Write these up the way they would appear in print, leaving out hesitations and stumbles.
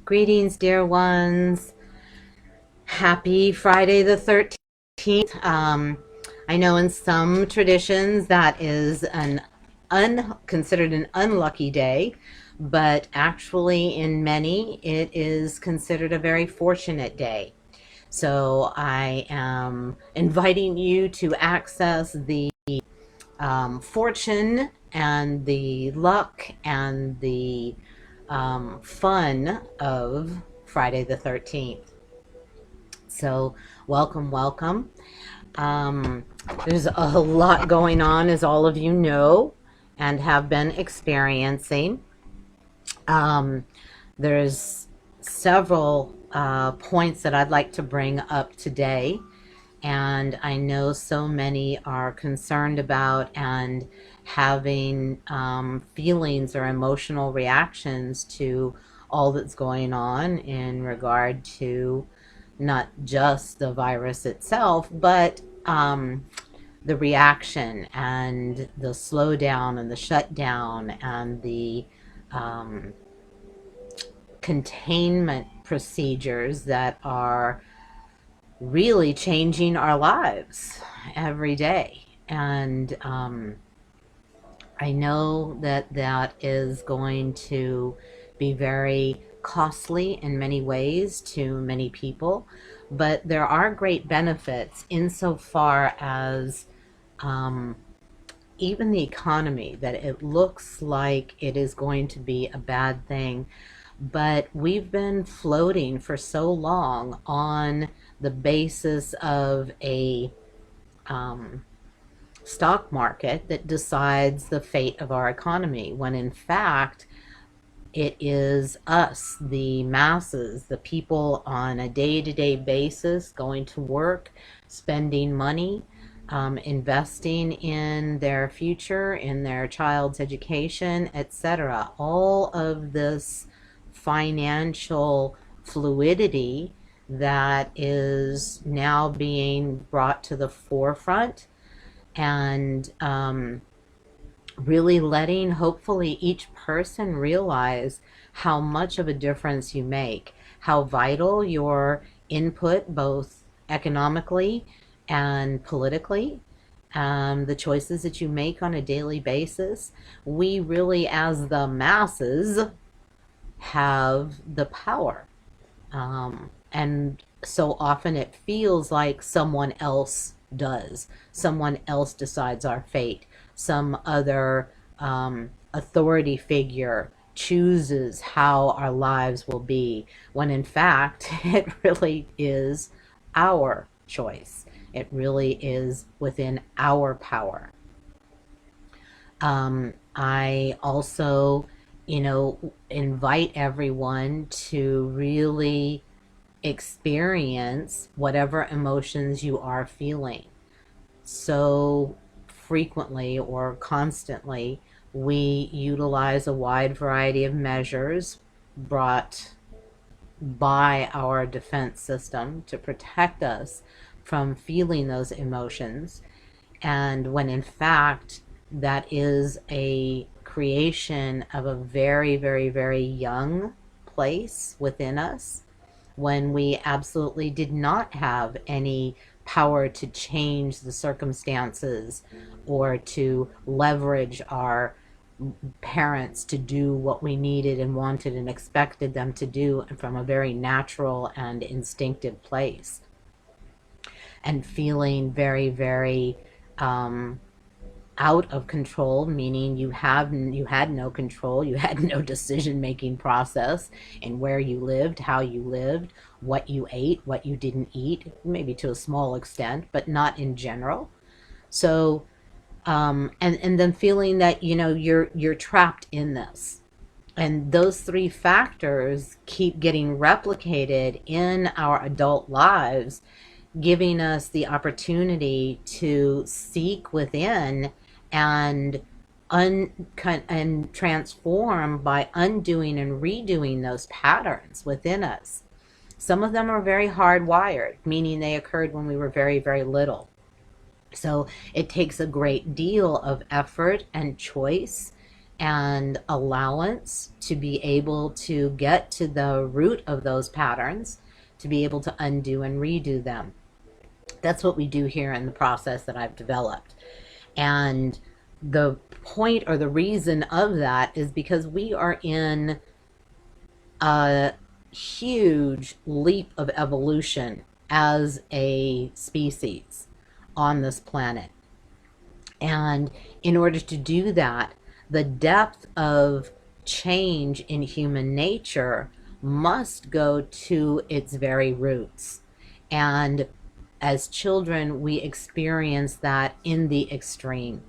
Greetings, dear ones. Happy Friday the 13th. I know in some traditions that is considered an unlucky day, but actually in many it is considered a very fortunate day. So I am inviting you to access the fortune and the luck and the fun of Friday the 13th. So, welcome, welcome. Um, there's a lot going on, as all of you know and have been experiencing. Um, there's several points that I'd like to bring up today, and I know so many are concerned about and having feelings or emotional reactions to all that's going on in regard to not just the virus itself, but the reaction and the slowdown and the shutdown and the um, containment procedures that are really changing our lives every day. And I know that that is going to be very costly in many ways to many people, but there are great benefits insofar as um, even the economy, that it looks like it is going to be a bad thing, but we've been floating for so long on the basis of a um, stock market that decides the fate of our economy, when in fact it is us, the masses, the people on a day-to-day basis going to work, spending money, investing in their future, in their child's education, etc. All of this financial fluidity that is now being brought to the forefront, and really letting hopefully each person realize how much of a difference you make, how vital your input, both economically and politically, the choices that you make on a daily basis. We really, as the masses, have the power. And so often it feels like someone else does. Someone else decides our fate. Some other authority figure chooses how our lives will be, when in fact it really is our choice. It really is within our power. I also, invite everyone to really experience whatever emotions you are feeling. So frequently or constantly, we utilize a wide variety of measures brought by our defense system to protect us from feeling those emotions. And when in fact, that is a creation of a very, very, very young place within us, when we absolutely did not have any power to change the circumstances or to leverage our parents to do what we needed and wanted and expected them to do from a very natural and instinctive place, and feeling very, very out of control, meaning you had no control, you had no decision making process in where you lived, how you lived, what you ate, what you didn't eat, maybe to a small extent, but not in general. So and then feeling that you're trapped in this, and those three factors keep getting replicated in our adult lives, giving us the opportunity to seek within and and transform by undoing and redoing those patterns within us. Some of them are very hardwired, meaning they occurred when we were very, very little. So it takes a great deal of effort and choice and allowance to be able to get to the root of those patterns, to be able to undo and redo them. That's what we do here in the process that I've developed. And the point or the reason of that is because we are in a huge leap of evolution as a species on this planet. And in order to do that, the depth of change in human nature must go to its very roots. And as children, we experience that in the extreme.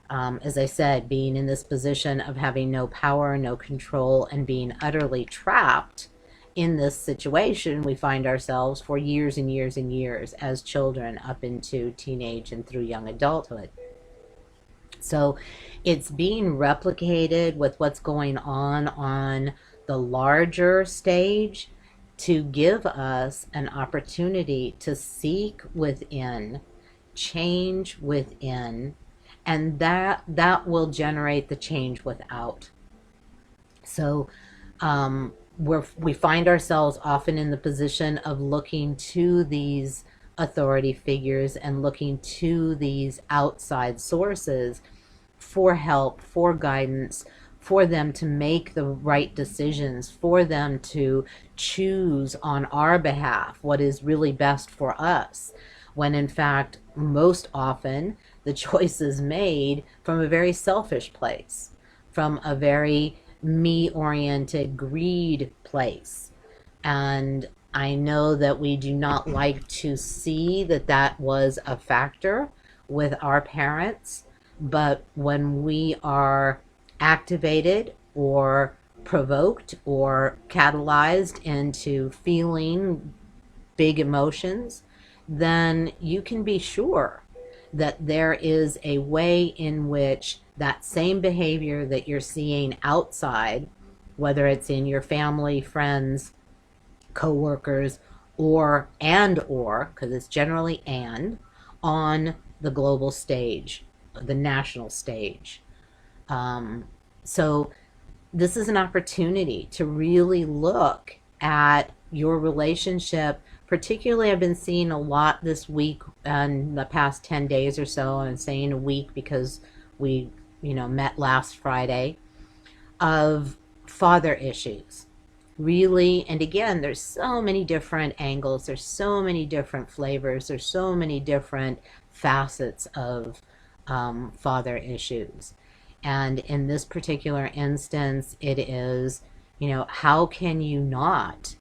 As I said, being in this position of having no power, no control, and being utterly trapped in this situation, we find ourselves for years and years and years as children up into teenage and through young adulthood. So it's being replicated with what's going on the larger stage to give us an opportunity to seek within, change within, and that will generate the change without. So we find ourselves often in the position of looking to these authority figures and looking to these outside sources for help, for guidance, for them to make the right decisions, for them to choose on our behalf what is really best for us, when in fact, most often, the choice is made from a very selfish place, from a very me-oriented greed place. And I know that we do not like to see that that was a factor with our parents, but when we are activated or provoked or catalyzed into feeling big emotions, then you can be sure that there is a way in which that same behavior that you're seeing outside, whether it's in your family, friends, co-workers, or because it's generally and, on the global stage, the national stage. So this is an opportunity to really look at your relationship. Particularly, I've been seeing a lot this week and the past 10 days or so, and I'm saying a week because we, met last Friday, of father issues. Really, and again, there's so many different angles, there's so many different flavors, there's so many different facets of father issues. And in this particular instance, it is, how can you not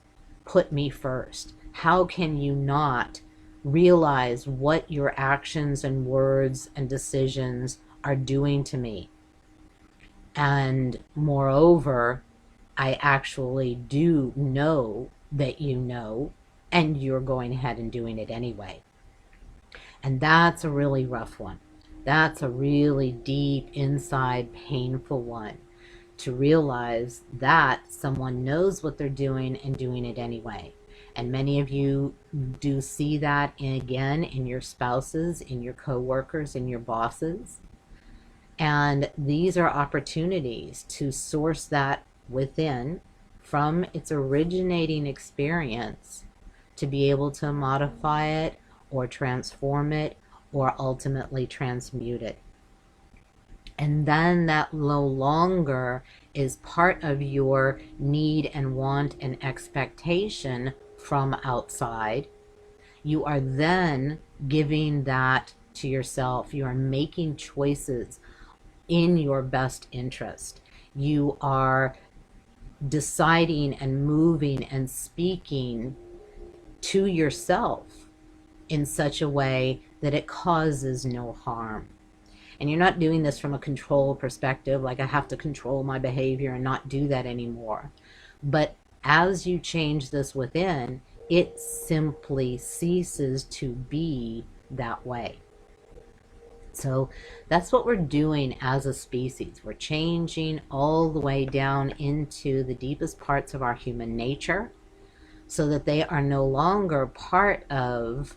put me first? How can you not realize what your actions and words and decisions are doing to me? And moreover, I actually do know that you know, and you're going ahead and doing it anyway. And that's a really rough one. That's a really deep, inside, painful one, to realize that someone knows what they're doing and doing it anyway. And many of you do see that again in your spouses, in your co-workers, in your bosses. And these are opportunities to source that within from its originating experience, to be able to modify it or transform it or ultimately transmute it. And then that no longer is part of your need and want and expectation from outside. You are then giving that to yourself. You are making choices in your best interest. You are deciding and moving and speaking to yourself in such a way that it causes no harm. And you're not doing this from a control perspective, like I have to control my behavior and not do that anymore. But as you change this within, it simply ceases to be that way. So that's what we're doing as a species. We're changing all the way down into the deepest parts of our human nature, so that they are no longer part of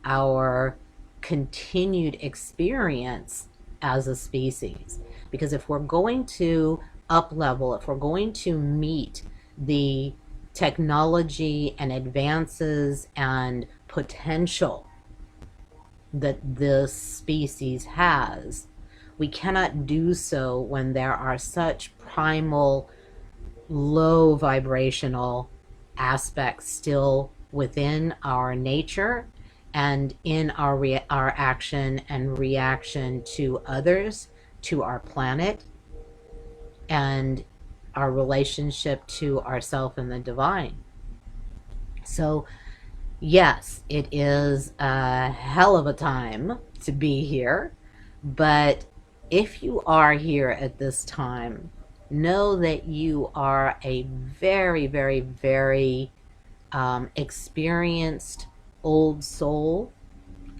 our continued experience as a species. Because if we're going to up level, if we're going to meet the technology and advances and potential that this species has, we cannot do so when there are such primal, low vibrational aspects still within our nature and in our action and reaction to others, to our planet, and our relationship to ourself and the divine. So yes, it is a hell of a time to be here, but if you are here at this time, know that you are a very, very, very experienced old soul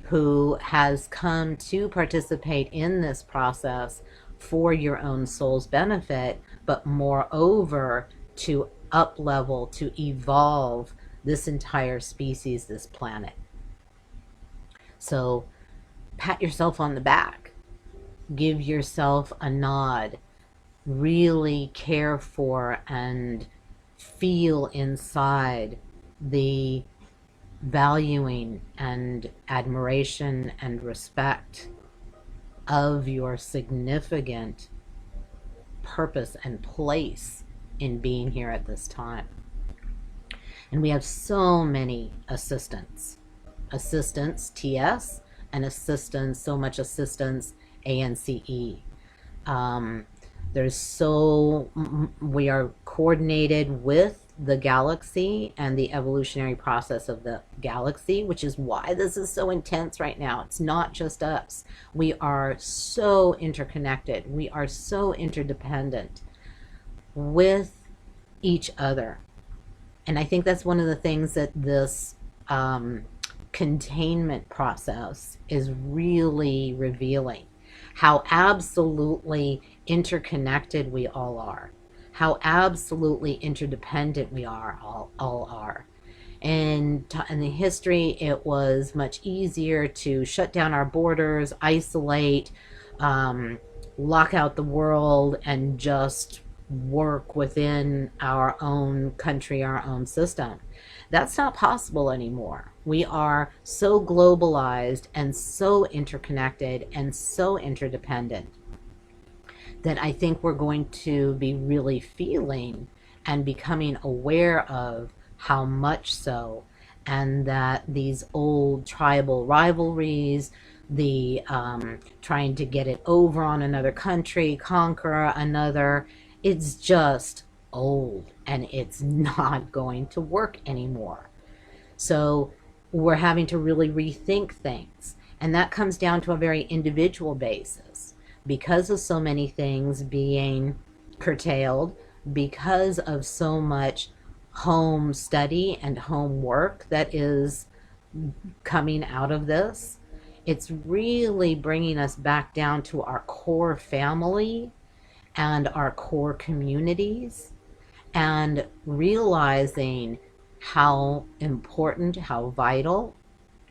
who has come to participate in this process for your own soul's benefit, but moreover to up level, to evolve this entire species, this planet. So pat yourself on the back, give yourself a nod, really care for and feel inside the valuing and admiration and respect of your significant purpose and place in being here at this time. And we have so many assistants. Assistants, TS, and assistants, so much assistance, ANCE. We are coordinated with the galaxy and the evolutionary process of the galaxy, which is why this is so intense right now. It's not just us. We are so interconnected. We are so interdependent with each other. And I think that's one of the things that this containment process is really revealing. How absolutely interconnected we all are. How absolutely interdependent we are, all are. And in the history, it was much easier to shut down our borders, isolate, lock out the world, and just work within our own country, our own system. That's not possible anymore. We are so globalized and so interconnected and so interdependent that I think we're going to be really feeling and becoming aware of how much so, and that these old tribal rivalries, the trying to get it over on another country, conquer another, it's just old and it's not going to work anymore. So we're having to really rethink things. And that comes down to a very individual basis. Because of so many things being curtailed, because of so much home study and home work that is coming out of this, it's really bringing us back down to our core family and our core communities, and realizing how important, how vital,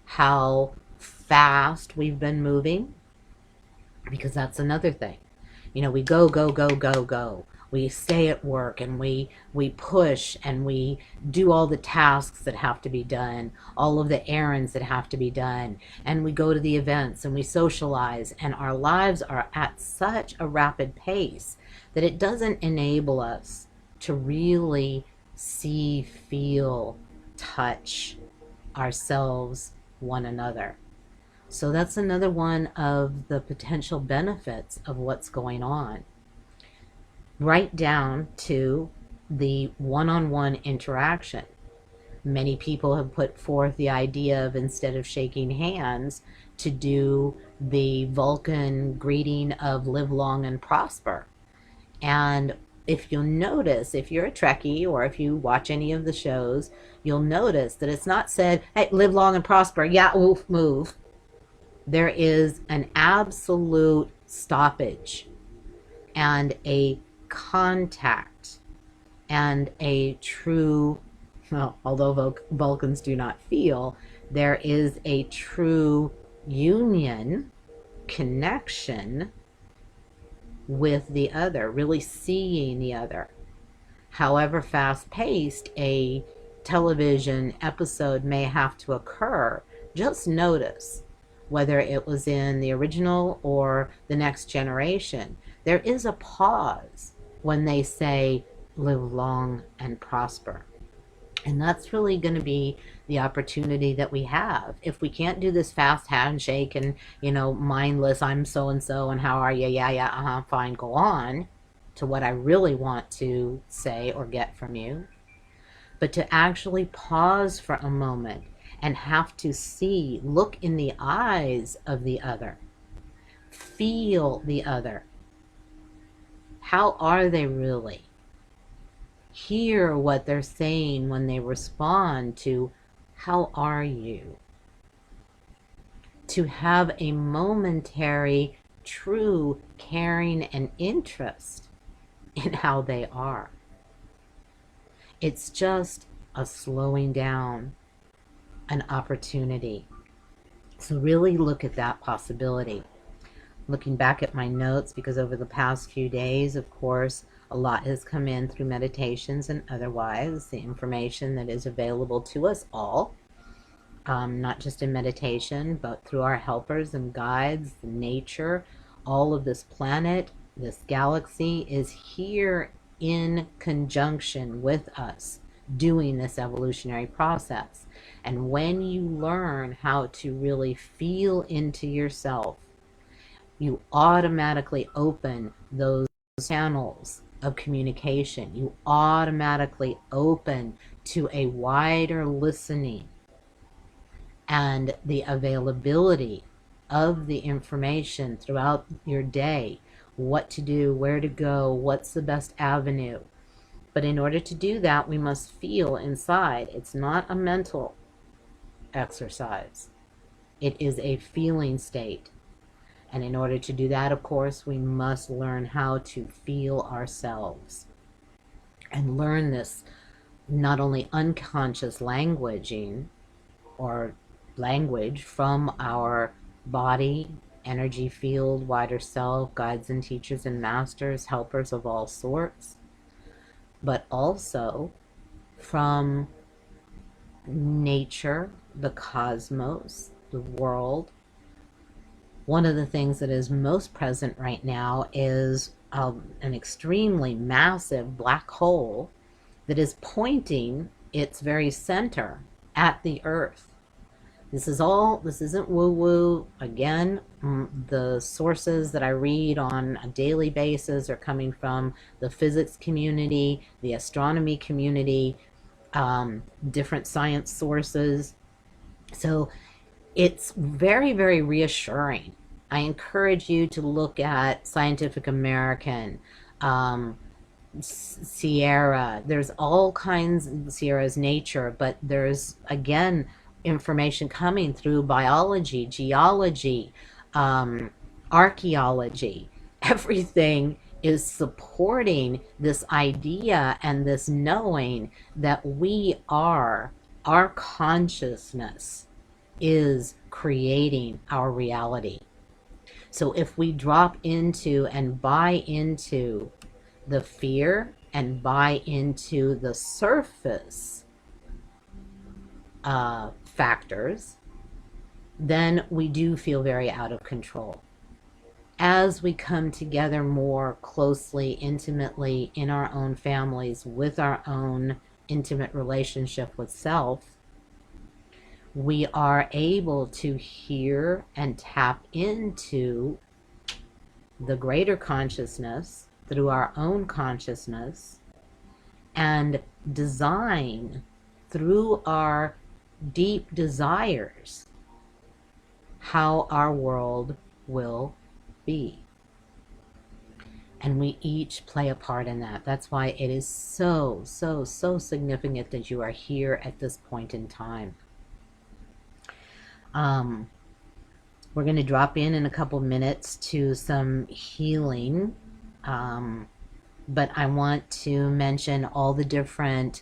how fast we've been moving, because that's another thing. You know, we go, go, go, go, go. We stay at work and we push and we do all the tasks that have to be done, all of the errands that have to be done, and we go to the events and we socialize, and our lives are at such a rapid pace that it doesn't enable us to really see, feel, touch ourselves, one another. So that's another one of the potential benefits of what's going on. Right down to the one-on-one interaction. Many people have put forth the idea of, instead of shaking hands, to do the Vulcan greeting of live long and prosper. And if you'll notice, if you're a Trekkie or if you watch any of the shows, you'll notice that it's not said, hey, live long and prosper, yeah, oof, move. There is an absolute stoppage and a contact and a true, well, although Vulcans do not feel, there is a true union, connection, with the other, really seeing the other. However fast paced a television episode may have to occur, just notice whether it was in the original or the next generation. There is a pause when they say, live long and prosper. And that's really going to be the opportunity that we have. If we can't do this fast handshake and, mindless, I'm so and so, and how are you? Yeah, yeah, fine, go on to what I really want to say or get from you. But to actually pause for a moment and have to see, look in the eyes of the other, feel the other. How are they really? Hear what they're saying when they respond to, how are you? To have a momentary, true caring and interest in how they are. It's just a slowing down, an opportunity. So really look at that possibility. Looking back at my notes, because over the past few days, of course, a lot has come in through meditations and otherwise, the information that is available to us all, not just in meditation, but through our helpers and guides, nature, all of this planet, this galaxy is here in conjunction with us doing this evolutionary process. And when you learn how to really feel into yourself, you automatically open those channels of communication. You automatically open to a wider listening and the availability of the information throughout your day, what to do, where to go, what's the best avenue. But in order to do that, we must feel inside. It's not a mental exercise. It is a feeling state. And in order to do that, of course, we must learn how to feel ourselves and learn this not only unconscious languaging or language from our body, energy field, wider self, guides and teachers and masters, helpers of all sorts, but also from nature, the cosmos, the world. One of the things that is most present right now is an extremely massive black hole that is pointing its very center at the Earth. This isn't woo-woo. Again, the sources that I read on a daily basis are coming from the physics community, the astronomy community, different science sources. So it's very, very reassuring. I encourage you to look at Scientific American, Sierra. There's all kinds of Sierra's Nature, but there's, again, information coming through biology, geology, archaeology. Everything is supporting this idea and this knowing that our consciousness is creating our reality. So if we drop into and buy into the fear and buy into the surface factors, then we do feel very out of control. As we come together more closely, intimately in our own families, with our own intimate relationship with self, we are able to hear and tap into the greater consciousness through our own consciousness and design through our deep desires how our world will be. And we each play a part in that. That's why it is so, so, so significant that you are here at this point in time. We're going to drop in a couple minutes to some healing, but I want to mention all the different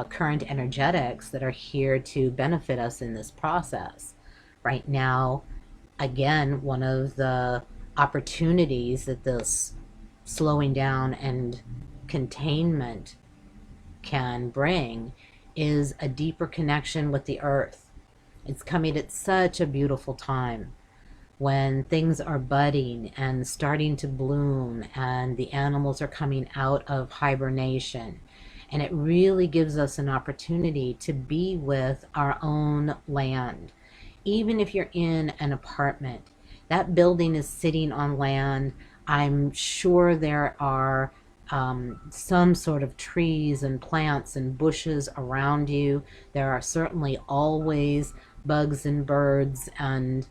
current energetics that are here to benefit us in this process. Right now, again, one of the opportunities that this slowing down and containment can bring is a deeper connection with the earth. It's coming at such a beautiful time when things are budding and starting to bloom and the animals are coming out of hibernation. And it really gives us an opportunity to be with our own land. Even if you're in an apartment, that building is sitting on land. I'm sure there are some sort of trees and plants and bushes around you. There are certainly always bugs and birds and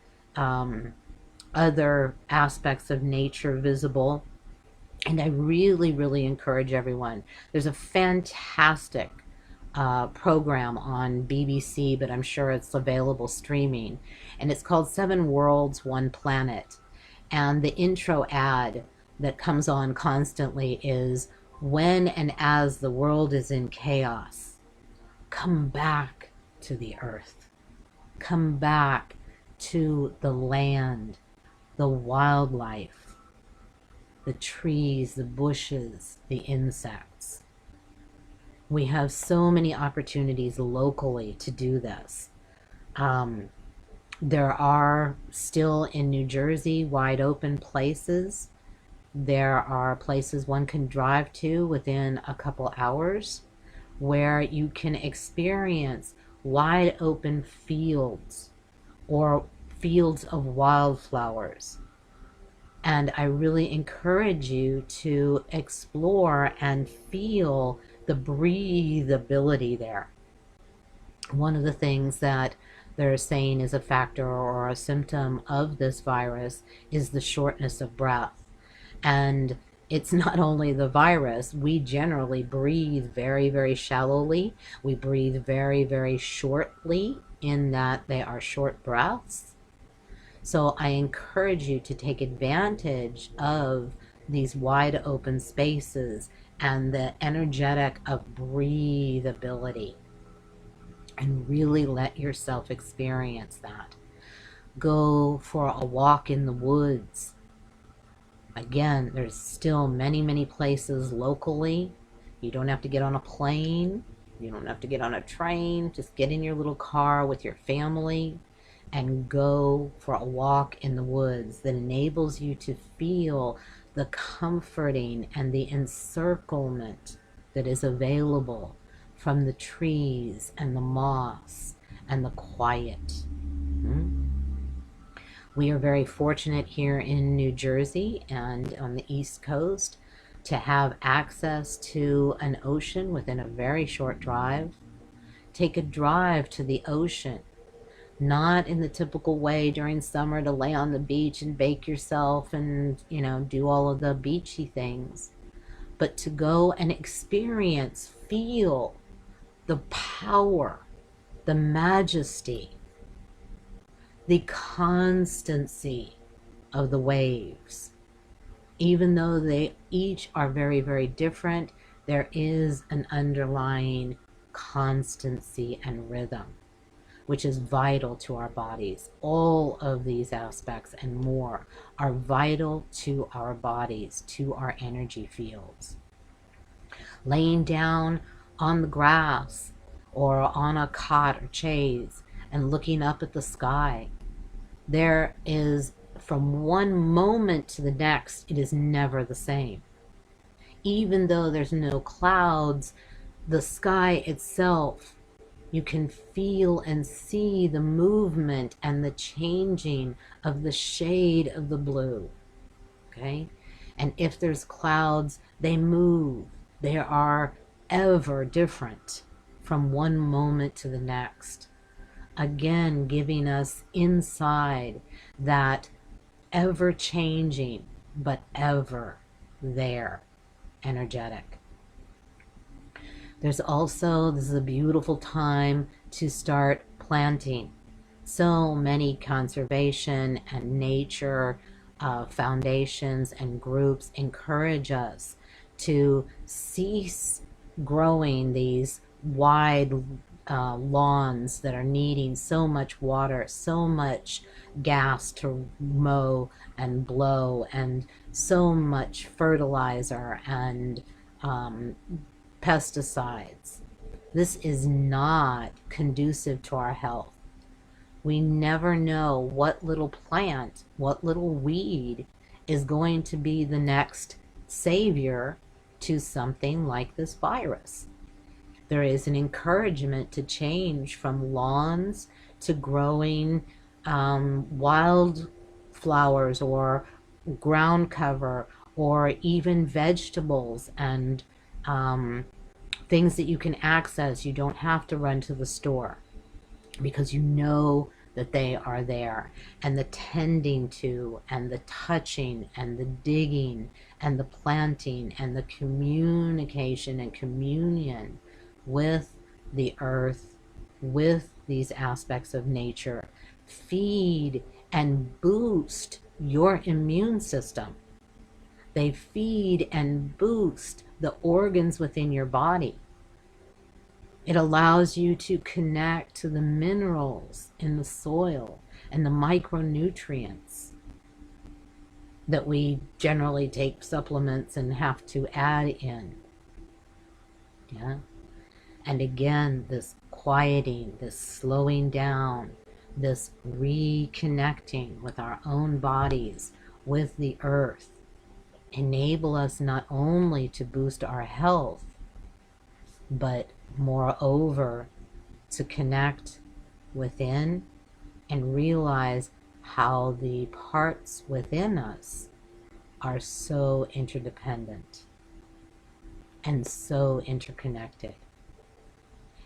other aspects of nature visible. And I really, really encourage everyone. There's a fantastic program on BBC, but I'm sure it's available streaming. And it's called Seven Worlds, One Planet. And the intro ad that comes on constantly is, when and as the world is in chaos, come back to the earth. Come back to the land, the wildlife, the trees, the bushes, the insects. We have so many opportunities locally to do this. There are still in New Jersey wide open places. There are places one can drive to within a couple hours where you can experience wide open fields or fields of wildflowers. And I really encourage you to explore and feel the breathability there. One of the things that they're saying is a factor or a symptom of this virus is the shortness of breath. And it's not only the virus, we generally breathe very, very shallowly. We breathe very, very shortly in that they are short breaths. So I encourage you to take advantage of these wide open spaces and the energetic of breathability and really let yourself experience that. Go for a walk in the woods. Again, there's still many, many places locally. You don't have to get on a plane. You don't have to get on a train. Just get in your little car with your family and go for a walk in the woods that enables you to feel the comforting and the encirclement that is available from the trees and the moss and the quiet. We are very fortunate here in New Jersey and on the East Coast to have access to an ocean within a very short drive. Take a drive to the ocean. Not in the typical way during summer to lay on the beach and bake yourself and, do all of the beachy things, but to go and experience, feel the power, the majesty, the constancy of the waves. Even though they each are very, very different, there is an underlying constancy and rhythm, which is vital to our bodies. All of these aspects and more are vital to our bodies, to our energy fields. Laying down on the grass or on a cot or chaise and looking up at the sky, there is, from one moment to the next, it is never the same. Even though there's no clouds, the sky itself, you can feel and see the movement and the changing of the shade of the blue, okay? And if there's clouds, they move. They are ever different from one moment to the next. Again, giving us inside that ever-changing, but ever there energetic. There's also, this is a beautiful time to start planting. So many conservation and nature foundations and groups encourage us to cease growing these wide lawns that are needing so much water, so much gas to mow and blow, and so much fertilizer and pesticides. This is not conducive to our health. We never know what little plant, what little weed is going to be the next savior to something like this virus. There is an encouragement to change from lawns to growing wild flowers or ground cover, or even vegetables and things that you can access. You don't have to run to the store because you know that they are there. And the tending to, and the touching, and the digging, and the planting, and the communication and communion with the earth, with these aspects of nature, feed and boost your immune system. They feed and boost the organs within your body. It allows you to connect to the minerals in the soil and the micronutrients that we generally take supplements and have to add in. Yeah. And again, this quieting, this slowing down, this reconnecting with our own bodies, with the earth, enable us not only to boost our health, but moreover to connect within and realize how the parts within us are so interdependent and so interconnected.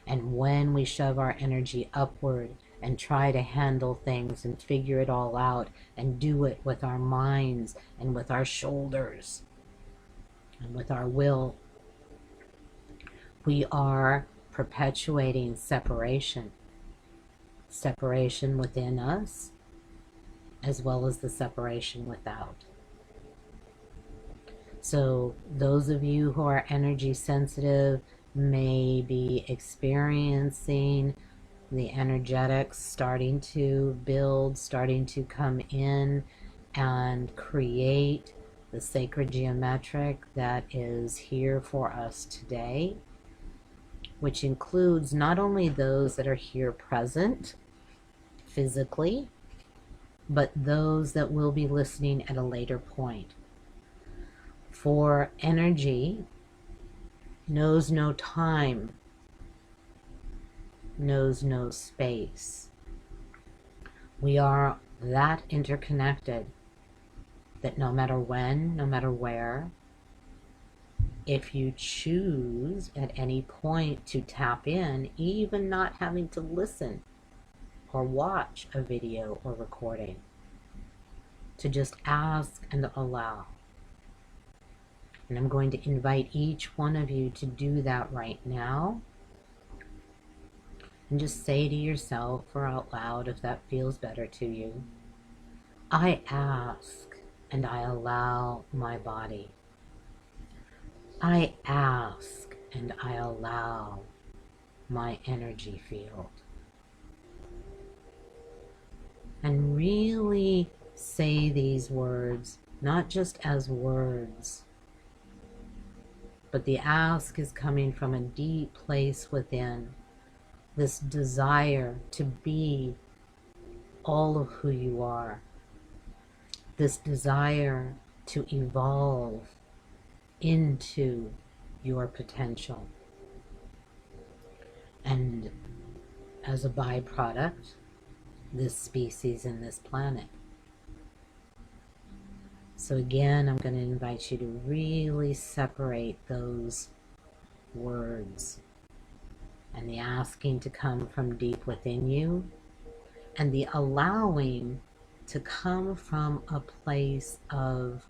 And when we shove our energy upward and try to handle things and figure it all out and do it with our minds and with our shoulders and with our will, we are perpetuating separation. Separation within us, as well as the separation without. So those of you who are energy sensitive may be experiencing the energetics starting to build, starting to come in and create the sacred geometric that is here for us today, which includes not only those that are here present physically, but those that will be listening at a later point. For energy knows no time, knows no space. We are that interconnected that no matter when, no matter where, if you choose at any point to tap in, even not having to listen or watch a video or recording, to just ask and allow. And I'm going to invite each one of you to do that right now. And just say to yourself or out loud, if that feels better to you, I ask and I allow my body. I ask and I allow my energy field. And really say these words, not just as words, but the ask is coming from a deep place within, this desire to be all of who you are, this desire to evolve into your potential. And as a byproduct, this species and this planet. So again, I'm going to invite you to really separate those words, and the asking to come from deep within you, and the allowing to come from a place of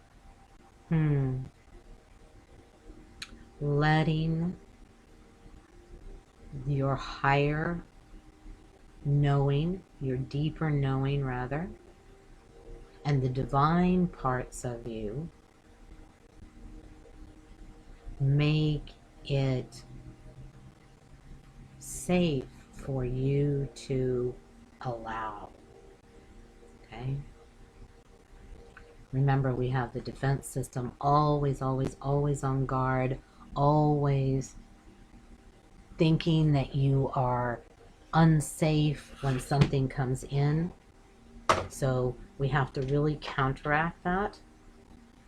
letting your higher knowing, your deeper knowing rather, and the divine parts of you make it safe for you to allow. Okay? Remember, we have the defense system always, always, always on guard, always thinking that you are unsafe when something comes in. So we have to really counteract that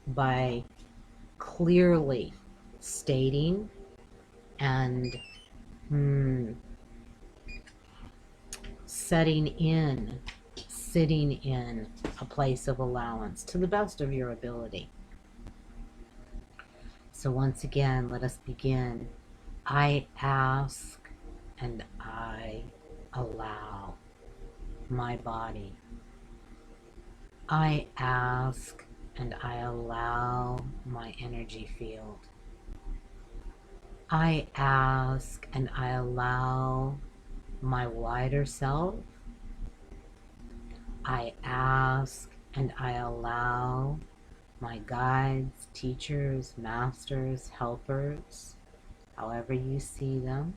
by clearly stating and sitting in a place of allowance to the best of your ability. So once again, let us begin. I ask and I allow my body. I ask and I allow my energy field. I ask and I allow my wider self. I ask and I allow my guides, teachers, masters, helpers, however you see them.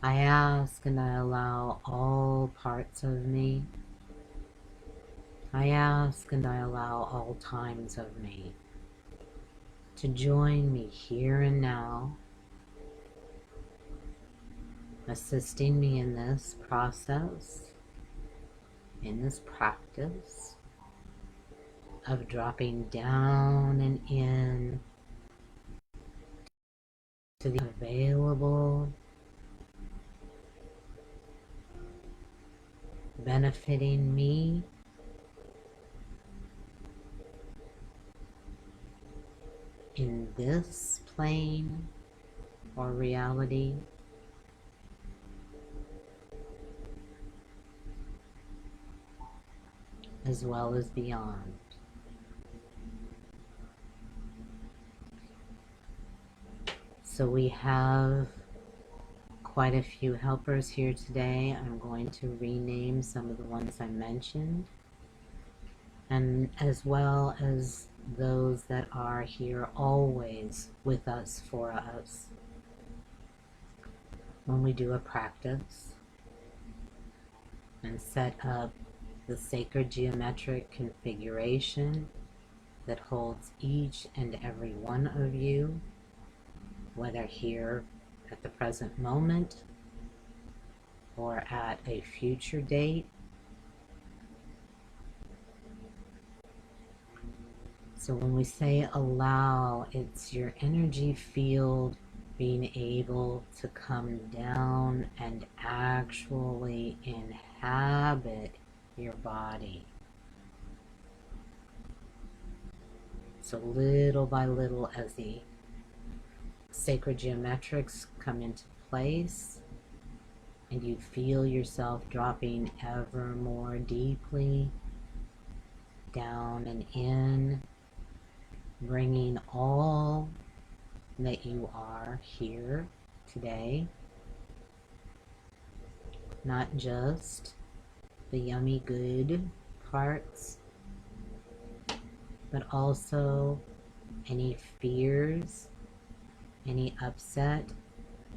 I ask and I allow all parts of me. I ask and I allow all times of me to join me here and now, assisting me in this process, in this practice of dropping down and in to the available, benefiting me in this plane or reality, as well as beyond. So we have quite a few helpers here today. I'm going to rename some of the ones I mentioned, and as well as those that are here always with us, for us. When we do a practice and set up the sacred geometric configuration that holds each and every one of you, whether here at the present moment or at a future date. So when we say allow, it's your energy field being able to come down and actually inhabit your body. So little by little, as the sacred geometrics come into place and you feel yourself dropping ever more deeply down and in, bringing all that you are here today, not just the yummy good parts, but also any fears, any upset,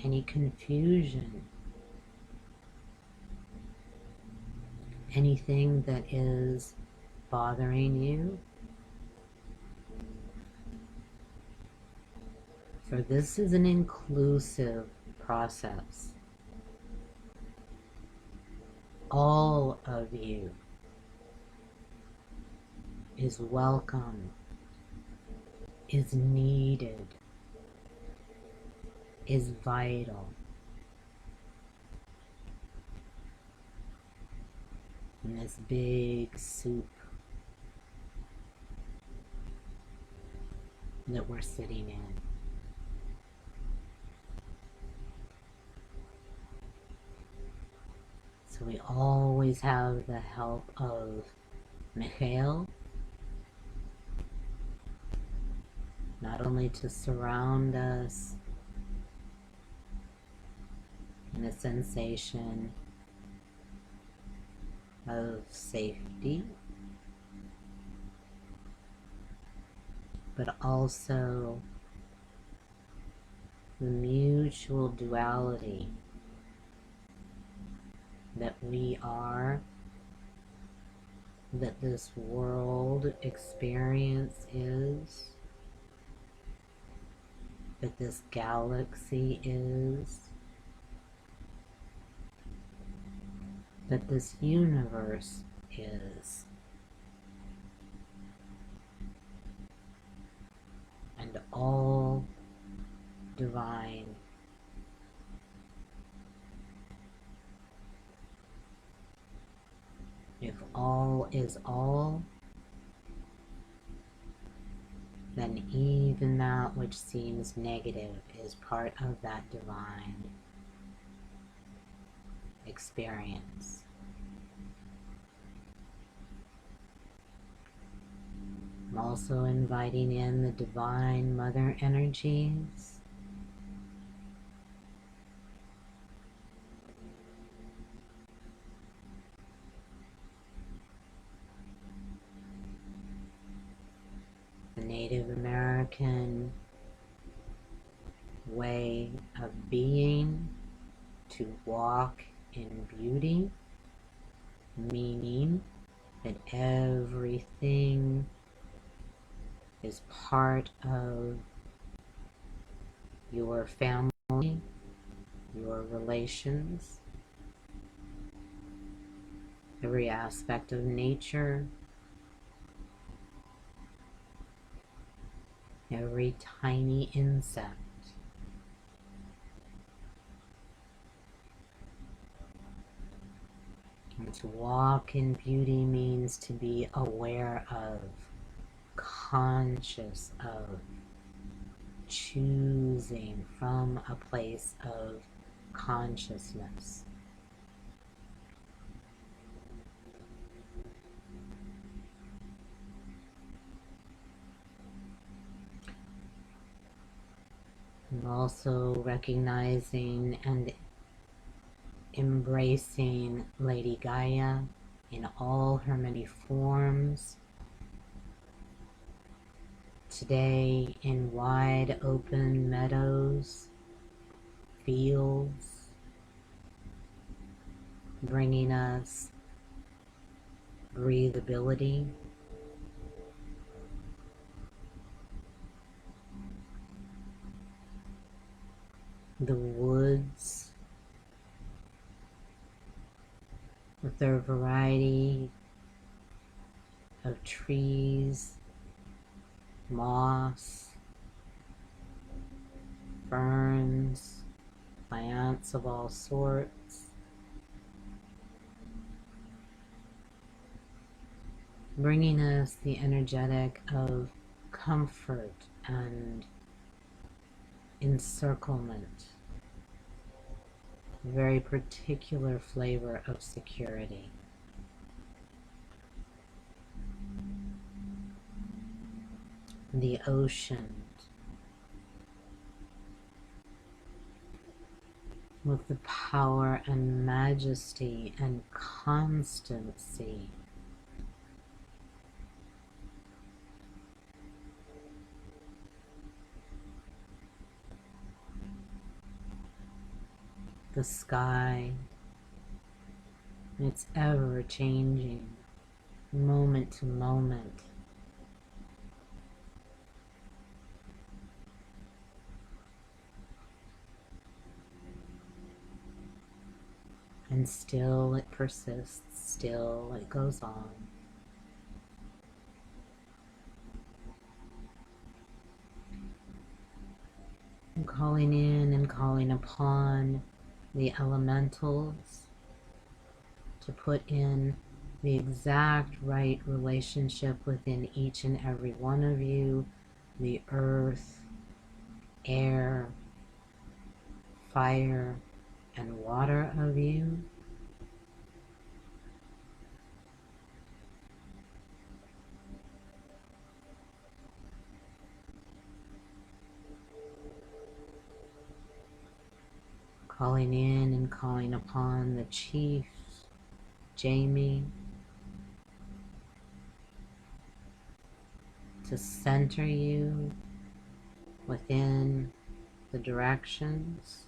any confusion, anything that is bothering you. For this is an inclusive process. All of you is welcome, is needed, is vital. In this big soup that we're sitting in. So we always have the help of Michael, not only to surround us in a sensation of safety, but also the mutual duality that we are, that this world experience is, that this galaxy is, that this universe is, and all divine. If all is all, then even that which seems negative is part of that divine experience. I'm also inviting in the divine mother energies, the Native American way of being, to walk in beauty, meaning that everything is part of your family, your relations, every aspect of nature, every tiny insect. And to walk in beauty means to be aware of, conscious of, choosing from a place of consciousness. And also recognizing and embracing Lady Gaia in all her many forms. Today in wide open meadows, fields, bringing us breathability, the woods with their variety of trees, moss, ferns, plants of all sorts, bringing us the energetic of comfort and encirclement, a very particular flavor of security. The ocean, with the power and majesty and constancy the sky, it's ever changing, moment to moment. And still it persists, still it goes on. And calling in and calling upon the elementals to put in the exact right relationship within each and every one of you, the earth, air, fire, and water of you. Calling in and calling upon the chief, Jamie, to center you within the directions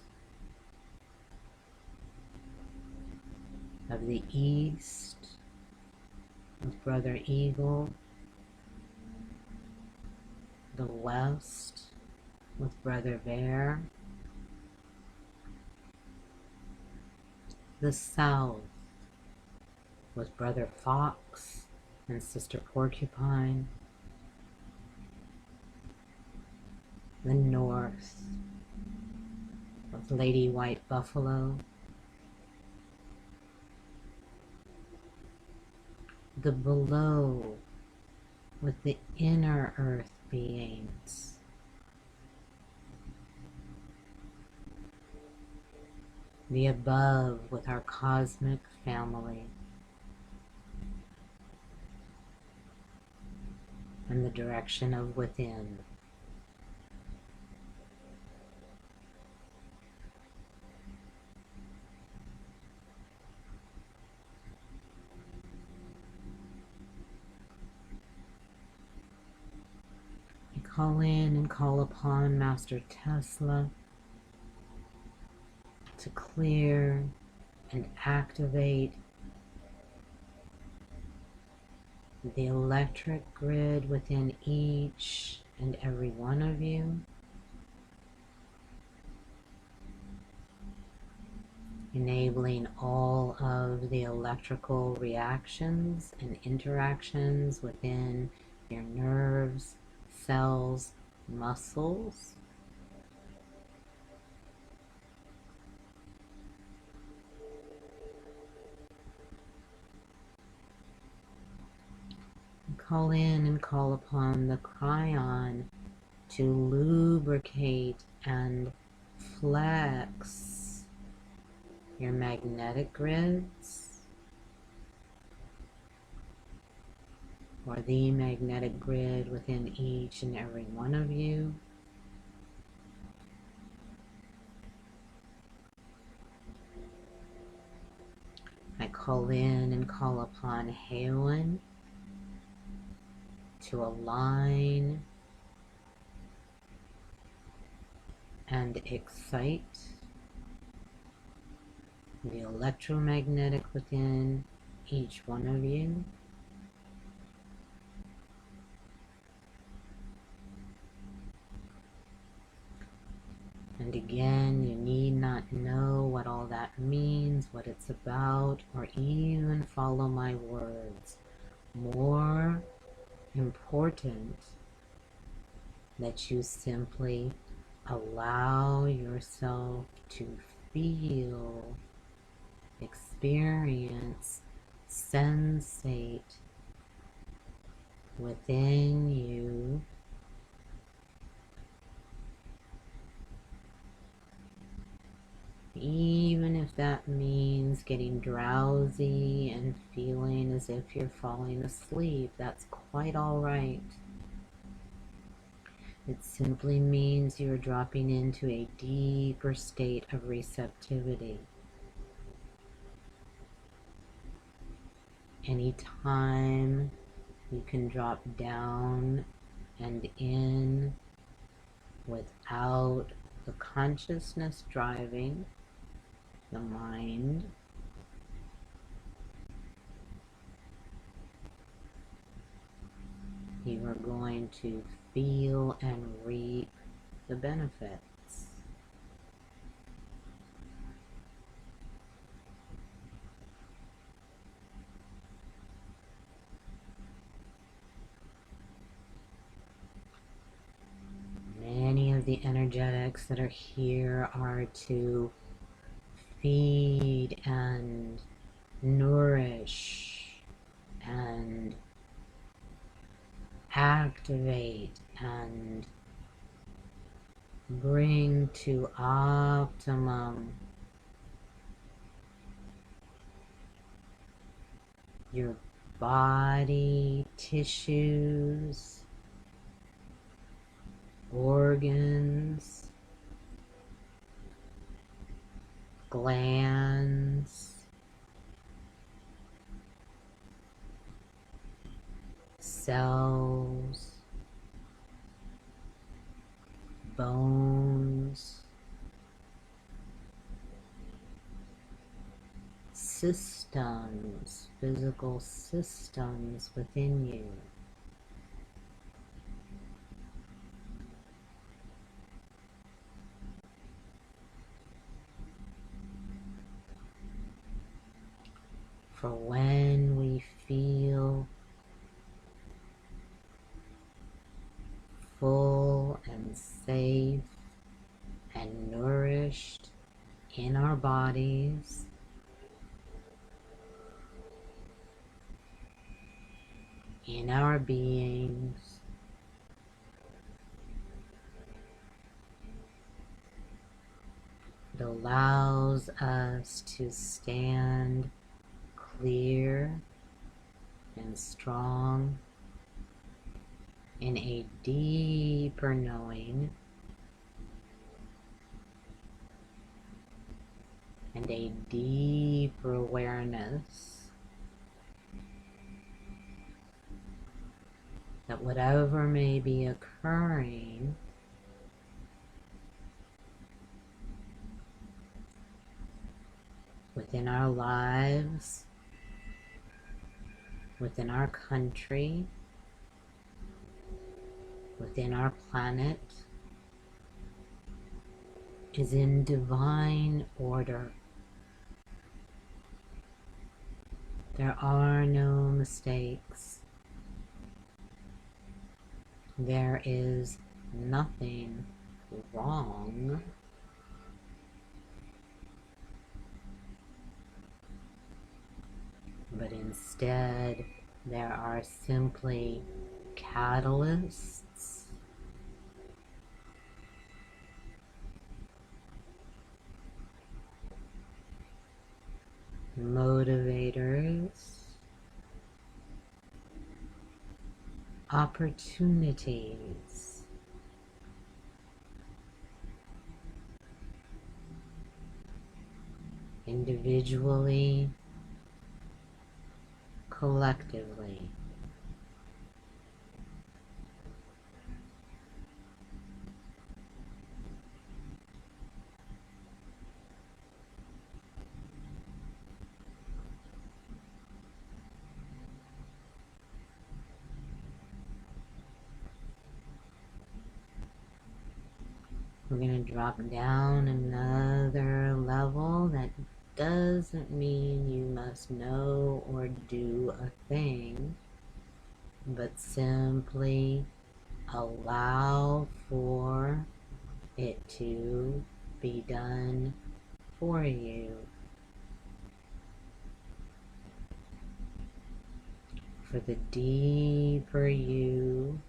of the east with Brother Eagle, the west with Brother Bear, the south with Brother Fox and Sister Porcupine, the north with Lady White Buffalo, the below with the inner earth beings, the above with our cosmic family, and the direction of within. I call in and call upon Master Tesla to clear and activate the electric grid within each and every one of you, enabling all of the electrical reactions and interactions within your nerves, cells, muscles, call in and call upon the Cryon to lubricate and flex your magnetic grids, or the magnetic grid within each and every one of you. I call in and call upon Halen to align and excite the electromagnetic within each one of you. And again, you need not know what all that means, what it's about, or even follow my words. More important that you simply allow yourself to feel, experience, sensate within you even if that means getting drowsy and feeling as if you're falling asleep. That's quite all right. It simply means you're dropping into a deeper state of receptivity. Anytime you can drop down and in without the consciousness driving the mind, you are going to feel and reap the benefits. Many of the energetics that are here are to feed and nourish and activate and bring to optimum your body, tissues, organs, glands, cells, bones, systems, physical systems within you. For when we feel full and safe and nourished in our bodies, in our beings, it allows us to stand clear and strong in a deeper knowing and a deeper awareness that whatever may be occurring within our lives, within our country, within our planet, is in divine order. There are no mistakes. There is nothing wrong. But instead, there are simply catalysts, motivators, opportunities, individually, collectively. We're going to drop down another level. That doesn't mean you must know or do a thing, but simply allow for it to be done for you. For the deeper you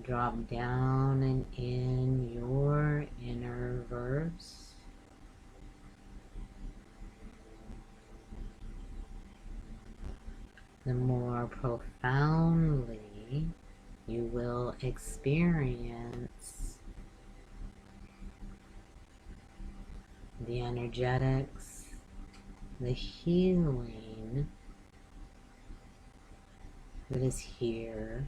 drop down and in your inner verse, the more profoundly you will experience the energetics, the healing that is here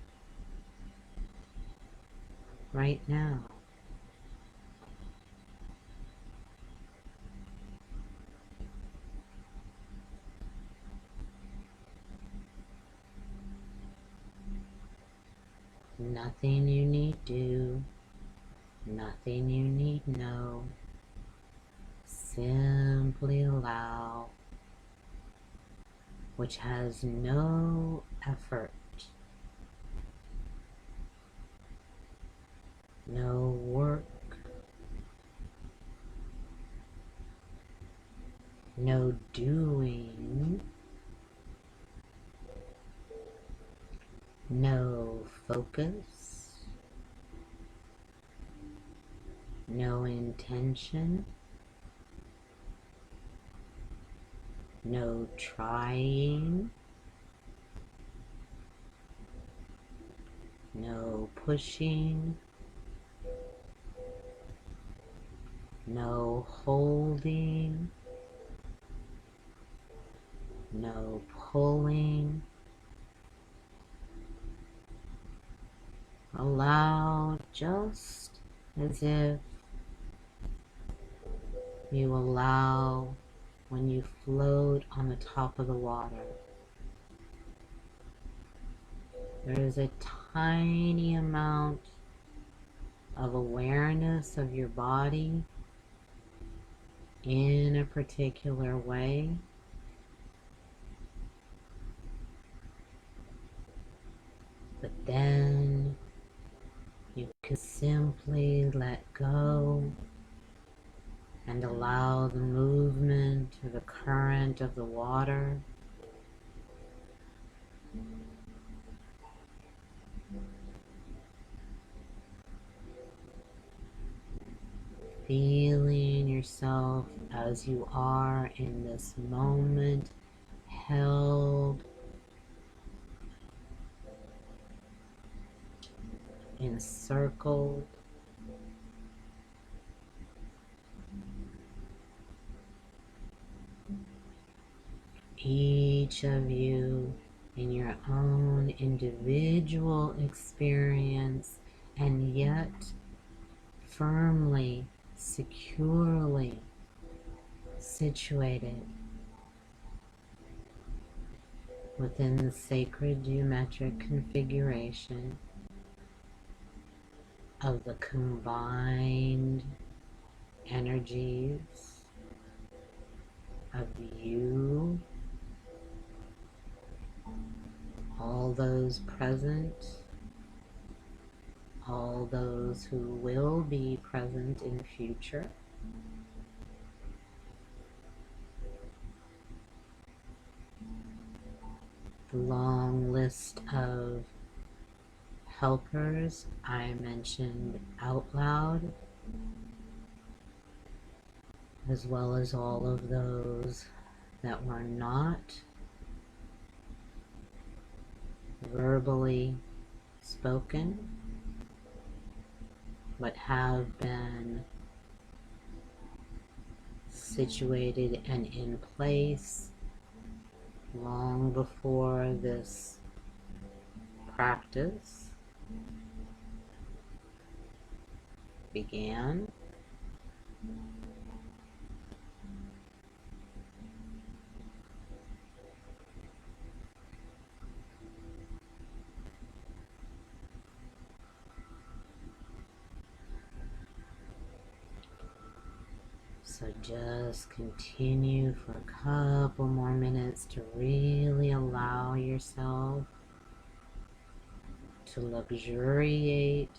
right now. Nothing you need do, nothing you need know. Simply allow, which has no effort, no work, no doing, no focus, no intention, no trying, no pushing, no holding, no pulling. Allow, just as if you allow when you float on the top of the water, there is a tiny amount of awareness of your body in a particular way. But then you can simply let go and allow the movement or the current of the water feeling yourself as you are in this moment, held, encircled. Each of you in your own individual experience, and yet firmly, securely situated within the sacred geometric configuration of the combined energies of you, all those present, all those who will be present in the future. The long list of helpers I mentioned out loud, as well as all of those that were not verbally spoken, but have been situated and in place long before this practice began. So just continue for a couple more minutes to really allow yourself to luxuriate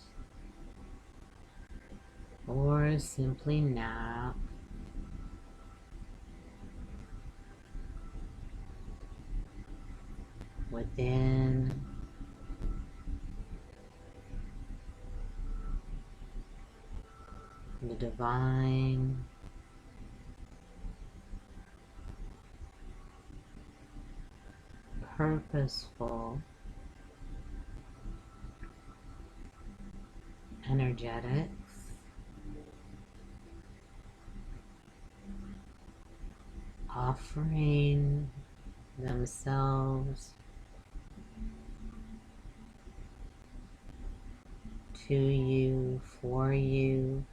or simply nap within the divine, purposeful, energetics offering themselves to you, for you,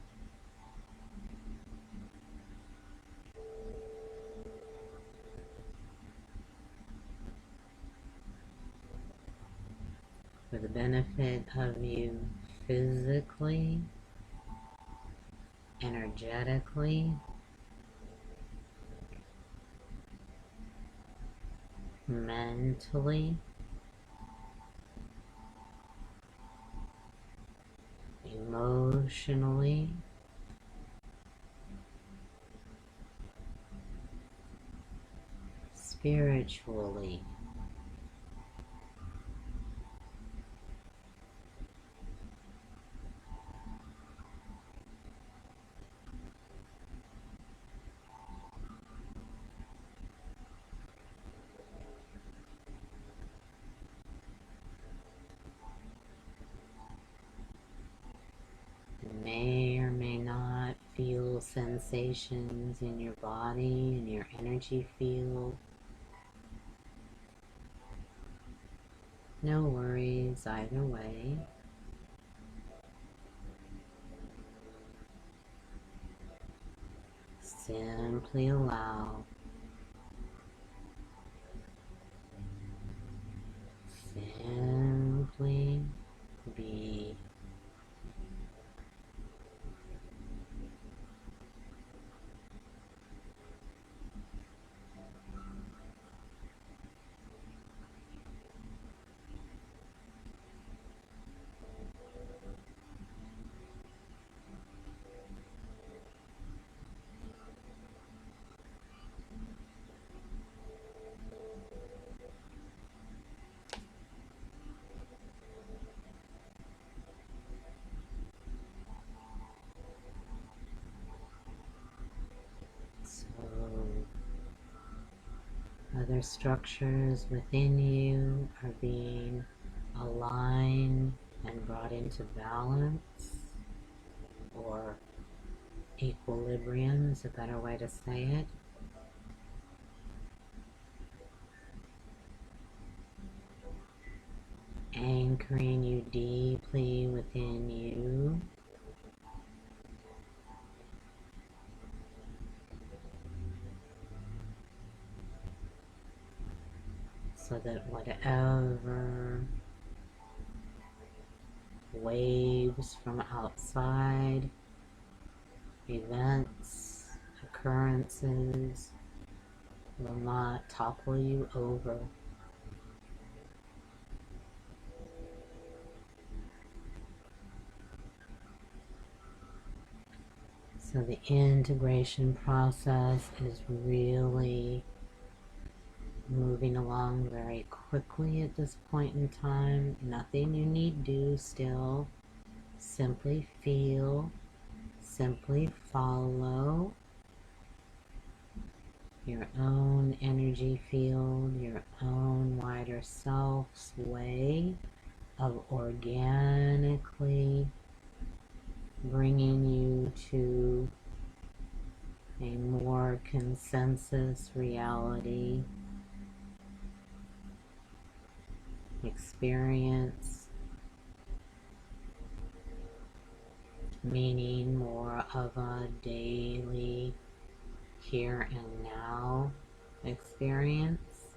for the benefit of you physically, energetically, mentally, emotionally, spiritually. You may or may not feel sensations in your body, in your energy field. No worries either way. Simply allow structures within you are being aligned and brought into balance, or equilibrium is a better way to say it. Anchoring you deeply within you. So that whatever waves from outside, events, occurrences, will not topple you over. So the integration process is really moving along very quickly at this point in time. Nothing you need do still. Simply feel, simply follow your own energy field, your own wider self's way of organically bringing you to a more consensus reality experience, meaning more of a daily here and now experience.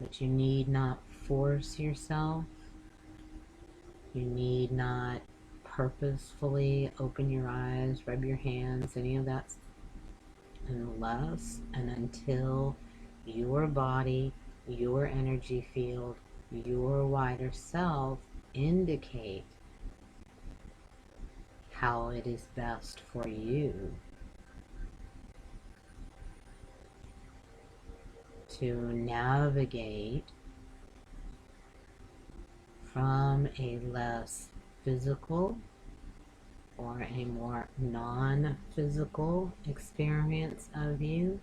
But you need not force yourself. You need not purposefully open your eyes, rub your hands, any of that, unless and until your body, your energy field, your wider self indicate how it is best for you to navigate from a less physical or a more non-physical experience of you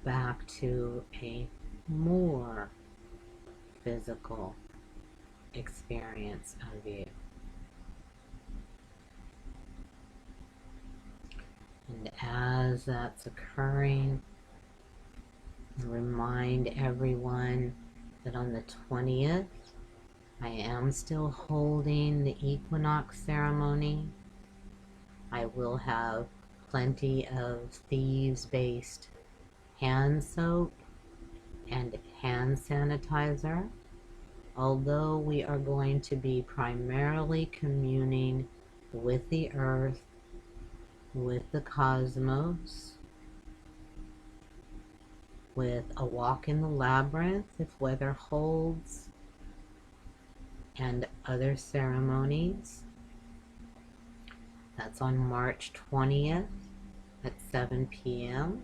back to a more physical experience of you. And as that's occurring, remind everyone that on the 20th, I am still holding the equinox ceremony. I will have plenty of thieves-based hand soap and hand sanitizer. Although we are going to be primarily communing with the earth, with the cosmos, with a walk in the labyrinth if weather holds, and other ceremonies. That's on March 20th at 7 p.m.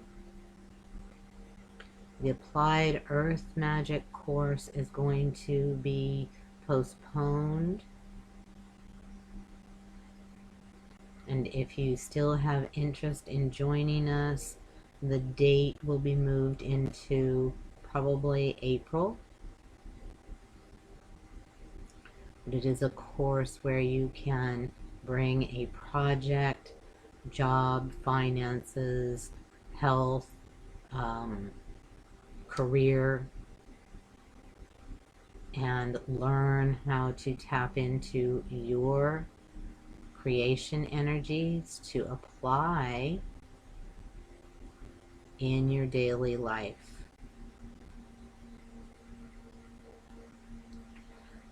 The Applied Earth Magic course is going to be postponed. And if you still have interest in joining us, the date will be moved into probably April. But it is a course where you can bring a project, job, finances, health, career, and learn how to tap into your creation energies to apply in your daily life.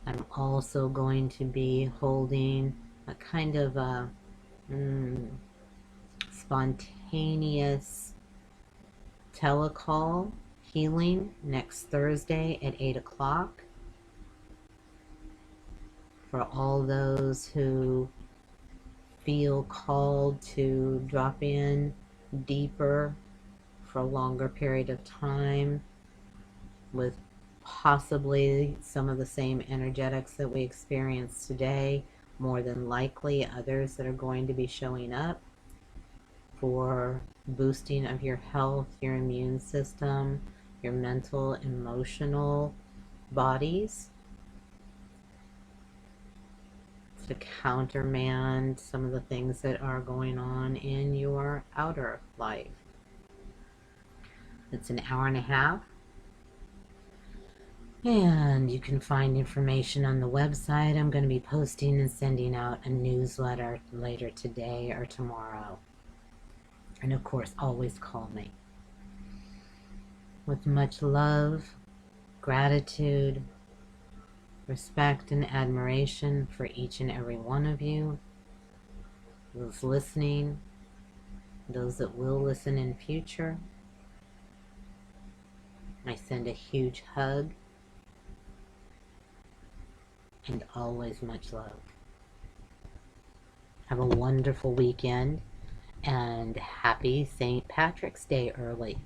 I'm also going to be holding a kind of a spontaneous telecall healing next Thursday at 8 o'clock for all those who feel called to drop in deeper for a longer period of time with possibly some of the same energetics that we experience today, more than likely others that are going to be showing up. for boosting of your health, your immune system, your mental, emotional bodies, to countermand some of the things that are going on in your outer life. It's an hour and a half. And you can find information on the website. I'm going to be posting and sending out a newsletter later today or tomorrow. And of course, always call me. With much love, gratitude, respect, and admiration for each and every one of you, those listening, those that will listen in future. I send a huge hug and always much love. Have a wonderful weekend and happy St. Patrick's Day early.